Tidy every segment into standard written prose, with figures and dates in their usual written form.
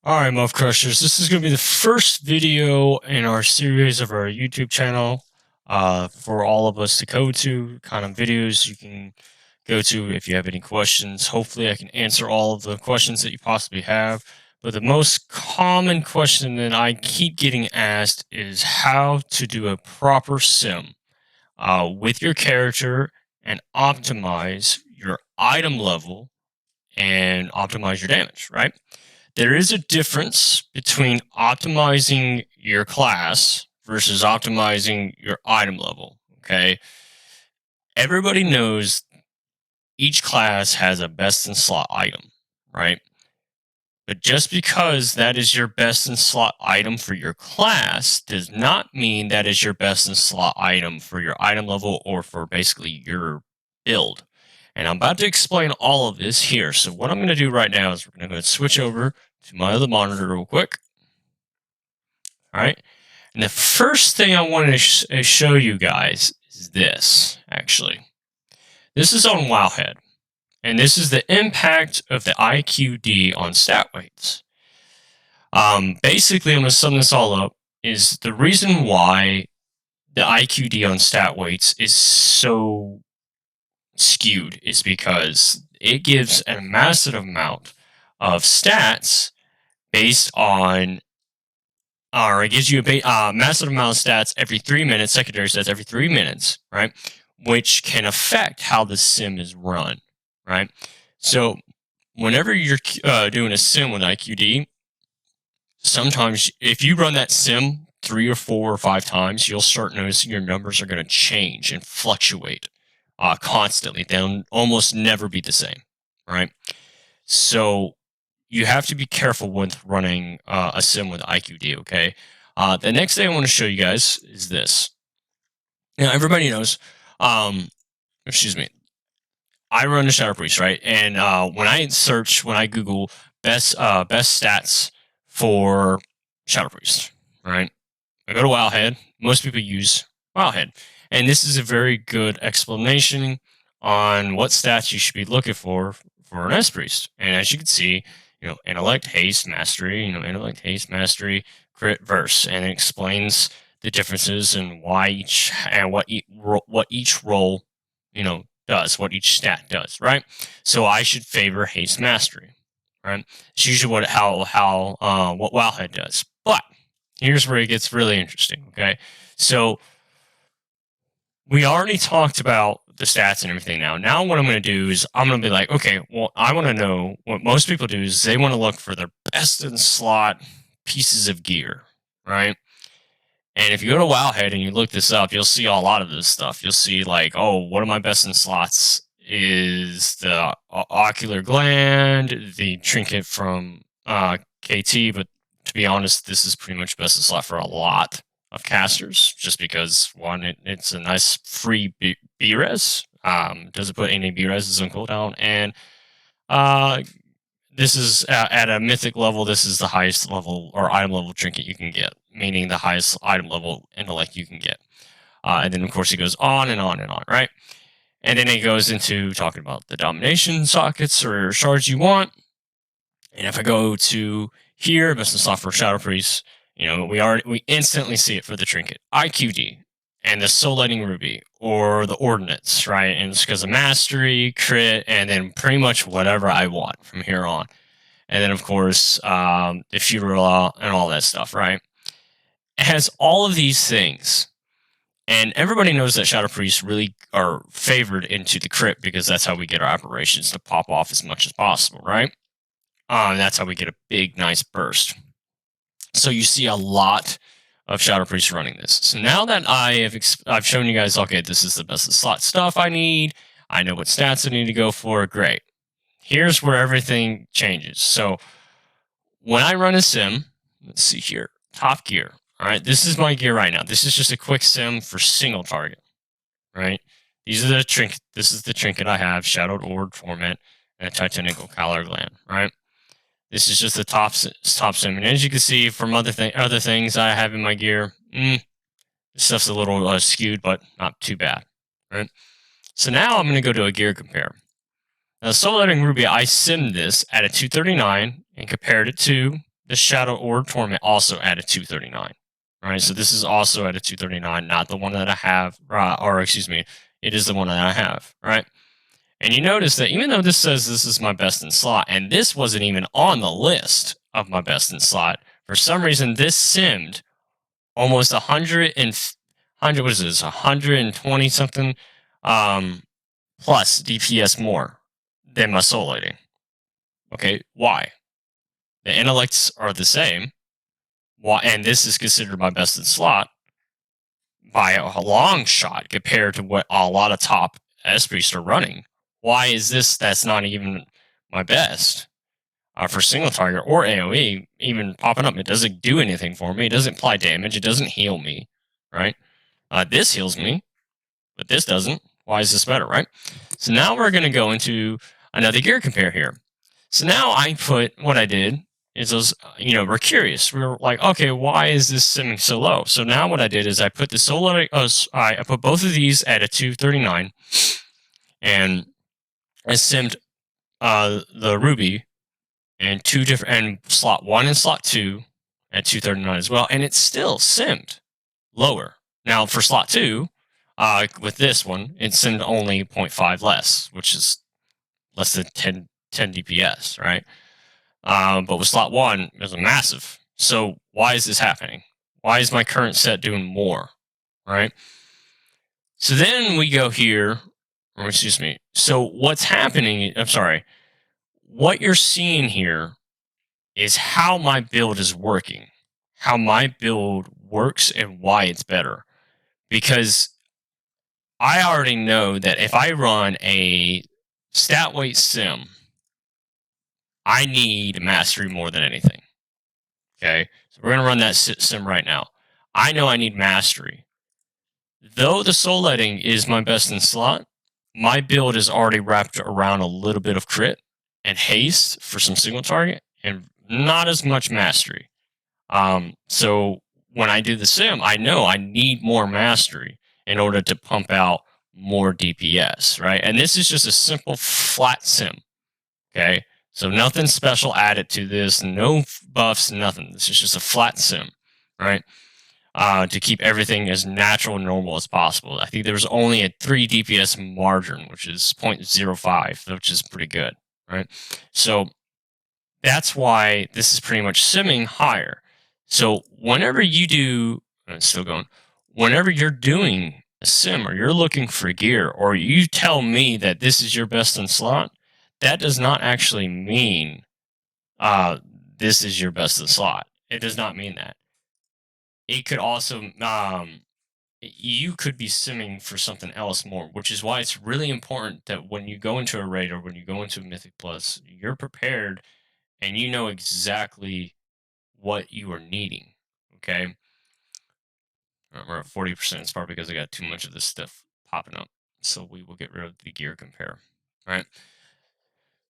Alright, Muff Crushers, this is going to be the first video in our series of our YouTube channel for all of us to go to, kind of videos you can go to if you have any questions. Hopefully I can answer all of the questions that you possibly have, but the most common question that I keep getting asked is how to do a proper sim with your character and optimize your item level and optimize your damage, right? There is a difference between optimizing your class versus optimizing your item level. Okay. Everybody knows each class has a best in slot item, right? But just because that is your best in slot item for your class does not mean that is your best in slot item for your item level or for basically your build. And I'm about to explain all of this here. So what I'm going to do right now is we're going to go and switch over to my other monitor real quick. All right. And the first thing I want to show you guys is this, actually. This is on Wowhead. And this is the impact of the IQD on stat weights. Basically, I'm going to sum this all up, is the reason why the IQD on stat weights is so skewed is because it gives a massive amount of stats based on or it gives you a massive amount of stats every 3 minutes, secondary stats every 3 minutes, right? Which can affect how the sim is run, right? So, whenever you're doing a sim with IQD, sometimes if you run that sim 3 or 4 or 5 times, you'll start noticing your numbers are going to change and fluctuate constantly. They'll almost never be the same, right? So, you have to be careful with running a sim with IQD, okay? The next thing I want to show you guys is this. Now, everybody knows, um, excuse me, I run a Shadow Priest, right? And when I Google best stats for Shadow Priest, right? I go to Wowhead. Most people use Wowhead. And this is a very good explanation on what stats you should be looking for an S Priest. And as you can see, intellect, haste, mastery, intellect, haste, mastery, crit, verse, and it explains the differences and why each and what each role, does, what each stat does, right? So I should favor haste mastery, right? It's usually what Wowhead does. But here's where it gets really interesting. Okay. So we already talked about the stats and everything now. Now, what I'm going to do is I'm going to be like, okay, well, I want to know what most people do is they want to look for their best in slot pieces of gear, right? And if you go to Wowhead and you look this up, you'll see a lot of this stuff. You'll see like, oh, one of my best in slots is the ocular gland, the trinket from KT, but to be honest, this is pretty much best in slot for a lot of casters, just because one, it's a nice free B-res. Doesn't put any B-reses on cooldown, and uh, this is at a mythic level. This is the highest level or item level trinket you can get, meaning the highest item level intellect you can get. And then, of course, it goes on and on and on, right? And then it goes into talking about the domination sockets or shards you want. And if I go to here, best in slot for Shadow Priest, we instantly see it for the trinket, IQD, and the Soul Lighting Ruby or the Ordnance, right? And it's because of mastery, crit, and then pretty much whatever I want from here on. And then, of course, the funeral law and all that stuff, right? It has all of these things. And everybody knows that Shadow Priests really are favored into the crypt because that's how we get our operations to pop off as much as possible, right? And that's how we get a big, nice burst. So you see a lot of Shadow Priests running this. So now that I've shown you guys, okay, this is the best of slot stuff I need. I know what stats I need to go for. Great. Here's where everything changes. So when I run a sim, let's see here, top gear. All right, this is my gear right now. This is just a quick sim for single target, right? These are the trinket. This is the trinket I have: shadowed orb, torment, and a titanical collar gland. Right. This is just the top sim, and as you can see from other things I have in my gear, this stuff's a little skewed, but not too bad. Right. So now I'm going to go to a gear compare. Now, Soul Lighting Ruby, I simmed this at a 239 and compared it to the Shadow Orb Torment also added 239. Right, so this is also at a 239, not the one that I have, or excuse me, it is the one that I have, right? And you notice that even though this says this is my best in slot, and this wasn't even on the list of my best in slot, for some reason this simmed almost 100, what is this, 120 something plus DPS more than my soul lighting. Okay, why? The intellects are the same. Why? And this is considered my best in slot by a long shot compared to what a lot of top esprits are running. Why is this that's not even my best for single target or AoE even popping up? It doesn't do anything for me. It doesn't apply damage. It doesn't heal me, right? This heals me, but this doesn't. Why is this better, right? So now we're going to go into another gear compare here. So now I put what I did is those, we're curious. We were like, okay, why is this simming so low? So now what I did is I put the solo, I put both of these at a 239, and I simmed the ruby and two different, and slot 1 and slot 2 at 239 as well, and it's still simmed lower. Now for slot 2, with this one, it simmed only 0.5 less, which is less than 10 DPS, right? But with slot 1, it was a massive. So why is this happening? Why is my current set doing more, right? So then we go here, or excuse me. So what's happening? I'm sorry. What you're seeing here is how my build is working, how my build works, and why it's better. Because I already know that if I run a stat weight sim, I need mastery more than anything. Okay, so we're gonna run that sim right now. I know I need mastery. Though the soul lighting is my best in slot, my build is already wrapped around a little bit of crit and haste for some single target, and not as much mastery. So when I do the sim, I know I need more mastery in order to pump out more DPS, right? And this is just a simple flat sim. Okay, so nothing special added to this, no buffs, nothing. This is just a flat sim, right? To keep everything as natural and normal as possible. I think there was only a 3 DPS margin, which is 0.05, which is pretty good, right? So that's why this is pretty much simming higher. So whenever you do, it's still going, whenever you're doing a sim or you're looking for gear, or you tell me that this is your best in slot, that does not actually mean uh, this is your best in slot. It does not mean that. It could also, you could be simming for something else more, which is why it's really important that when you go into a raid or when you go into Mythic Plus, you're prepared and you know exactly what you are needing. Okay. We're at 40%. It's probably because I got too much of this stuff popping up. So we will get rid of the gear compare. Right.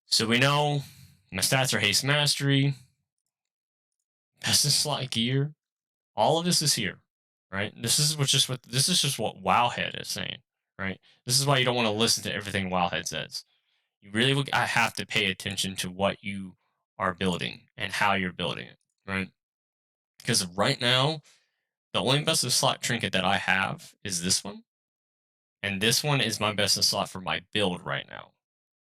So we know my stats are haste mastery, best in slot gear. All of this is here. Right. This is just what Wowhead is saying. Right. This is why you don't want to listen to everything Wowhead says. You really I have to pay attention to what you are building and how you're building it. Right. Because right now, the only best of slot trinket that I have is this one. And this one is my best in slot for my build right now.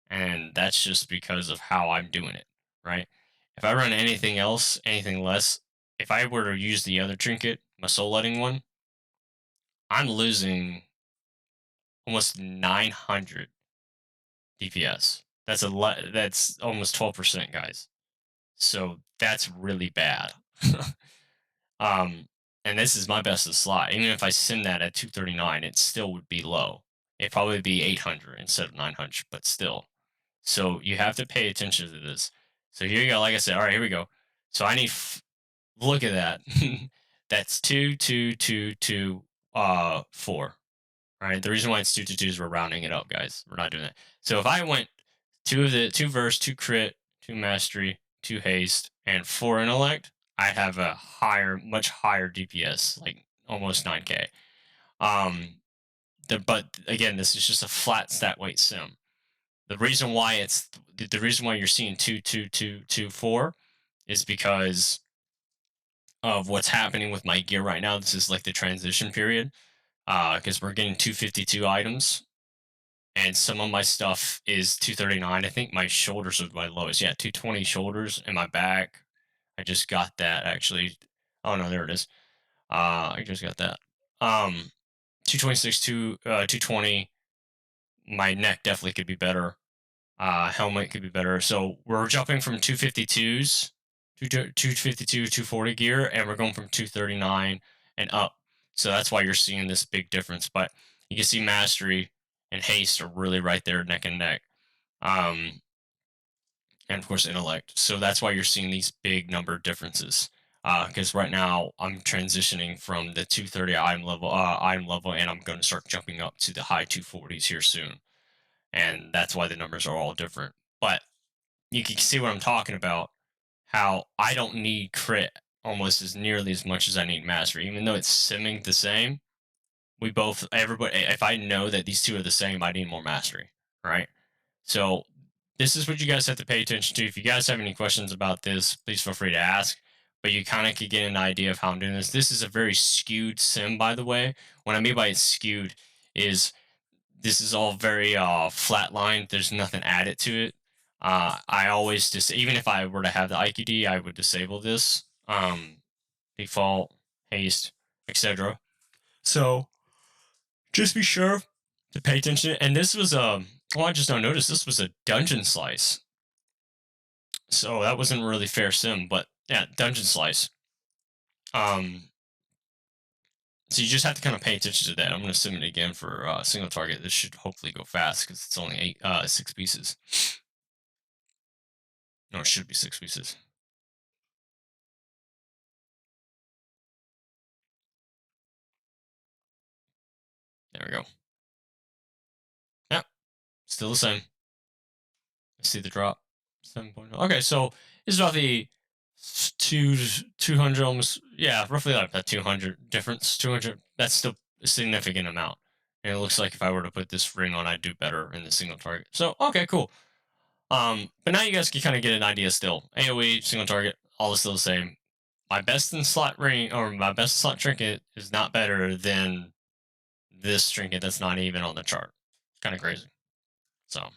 And that's just because of how I'm doing it, right? If I run anything else, anything less, if I were to use the other trinket, my soul letting one, I'm losing almost 900 DPS. That's almost 12%, guys. So that's really bad. Um, and this is my best in slot. Even if I send that at 239, it still would be low. It'd probably be 800 instead of 900, but still. So you have to pay attention to this. So here you go. Like I said, all right, here we go. So I need, look at that. That's 2, 2, 2, 2, 4. All right. The reason why it's 2, 2, 2 is we're rounding it up, guys. We're not doing that. So if I went two verse, 2 crit, 2 mastery, 2 haste, and 4 intellect, I have a much higher DPS, like almost 9k. But again, this is just a flat stat weight sim. The reason why you're seeing 2, 2, 2, 2, 4 is because of what's happening with my gear right now. This is like the transition period because we're getting 252 items, and some of my stuff is 239. I think my shoulders are my lowest. Yeah, 220 shoulders and my back. I just got that actually. Oh no, there it is. I just got that. 226 to 220. My neck definitely could be better. Helmet could be better. So we're jumping from 252s to 252, 240 gear, and we're going from 239 and up. So that's why you're seeing this big difference. But you can see mastery and haste are really right there, neck and neck. Um, and of course, intellect. So that's why you're seeing these big number differences. Because right now I'm transitioning from the 230 item level, and I'm going to start jumping up to the high 240s here soon. And that's why the numbers are all different. But you can see what I'm talking about. How I don't need crit almost as nearly as much as I need mastery, even though it's simming the same. We both, everybody, if I know that these two are the same, I need more mastery, right? So this is what you guys have to pay attention to. If you guys have any questions about this, please feel free to ask. But you kind of could get an idea of how I'm doing this. This is a very skewed sim, by the way. What I mean by it's skewed is this is all very flatlined. There's nothing added to it. I always just even if I were to have the IQD, I would disable this default haste, etc. So just be sure to pay attention. And this was well, I just don't notice this was a dungeon slice, so that wasn't really fair sim, but yeah, dungeon slice. Um, so you just have to kind of pay attention to that. I'm going to sim it again for single target. This should hopefully go fast because it's only 6 pieces. No, it should be 6 pieces. There we go. Yep, still the same. I see the drop. 7.0. Okay, so it's roughly 200 almost. Yeah, roughly like that 200 difference. 200. That's still a significant amount. And it looks like if I were to put this ring on, I'd do better in the single target. So okay, cool. But now you guys can kind of get an idea still. AoE, single target, all is still the same. My best in slot ring or my best slot trinket is not better than this trinket that's not even on the chart. Kind of crazy. So